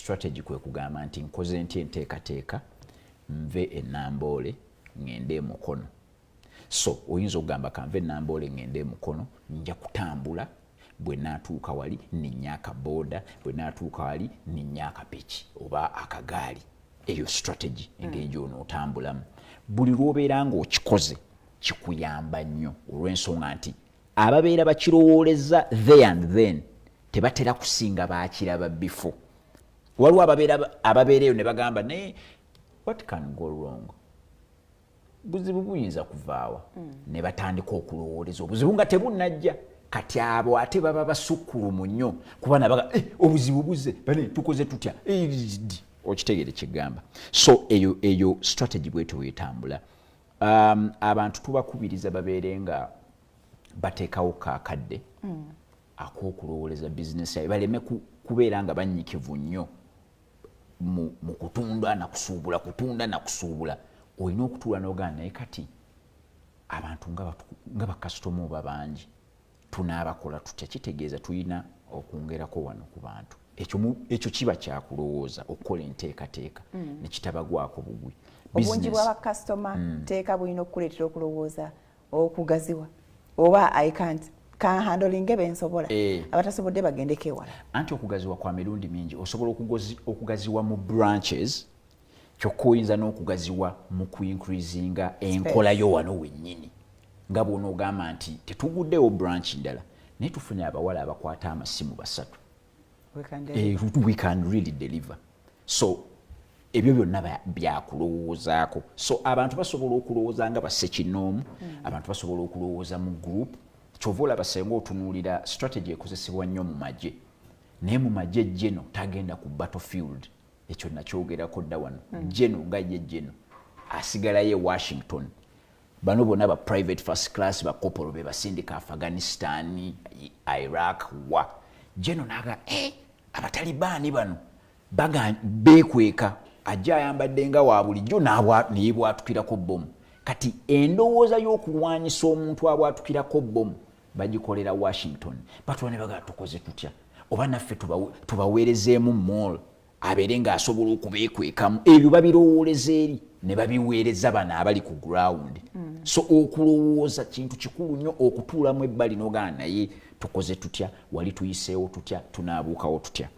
strategy kwe kugamba nti nkoze nti enteekateeka nve enamboole ngende Mukono. So oyinza okugamba kanve enamboole ngende Mukono nja kutambula bwe natuuka wali ninyaaka boda bwe natuuka wali ninyaaka piki oba akagaali. Eyo strategy engeri onootambulamu. Buli lw'obeera ng'okikoze kikuyamba nnyo olw'ensonga nti ababeera bakirowooleza there and then tebatera kusinga baakiraba before. Waliwo ababeera eyo ne bagamba naye what can go wrong? Buzibu buyinza kuvaawa. Ne batandika okulowooleza obuzibu nga tebunnajja. Kati abo ate baba basukkulumu nnyo kuba nabaga obuzibu buzze bane tukoze tutya okitegere kigamba. So eyo strategy bwetyo wetambula. Abantu tubakubiriza babeere nga bateekawo kaakadde ak'okulowooleza bizinesi yaabwe baleme kubeera nga bannyikivu nnyo mu kutunda na kusuubula. Olina okutuula n'ogamba naye kati abantu nga bakasitoma oba bangi tunaabakola tutya, kitegeeza tulina okwongerako wano ku bantu. Ekyo kiba kyakulowooza okukola enteekateeka ne kitabagwako bugwi. Obungi bw'abakasitoma teeka bulina okukuleetera okulowooza okugaziwa oba can handling bensobola abatasobodde bagendeko ewala. Anti okugaziwa kwa mirundi mingi. Osobola okugaziwa mu branches kyokka oyinza n'okugaziwa mu kuincreasinga enkola yo wano wennyini. Nga bw'onoogamba nti tetuguddewo branch ndala naye tufunye abawala abakwata amasimu 3. We can really deliver. So ebyo byonna byakulowoozaako. So abantu basobola okulowooza nga bassekinoomu, abantu basobola okulowooza mu group. Kyova olaba senga otunuulira strategy ekozesebwa nnyo mu magye. Naye mu magye Geno tagenda ku battlefield. Ekyo nakyogerako dda wano. Geno nga ye Geno asigalayo e Washington. Bano bonna ba private first class ba kopolo be basindika Afghanistan, Iraq wa. Geno naga abatalibaani bano beekweka ajja ayambadde nga wa bulijjo n'ebwatukirako bbomu. Kati endowooza y'okulwanyisa omuntu abwatukirako bbomu bagikolera Washington. Batula ne bagaa tukoze tutya oba naffe tubaweerezeemu mall abeere ng'asobola okubeekwekamu. Ebyo babirowooleza eri ne babiweereza bano abali ku ground. So okulowooza kintu kikulu nnyo, okutuulamu ebbali n'ogaana naye tukoze tutya, wali tuyiseewo tutya, tunaabuukawo tutya.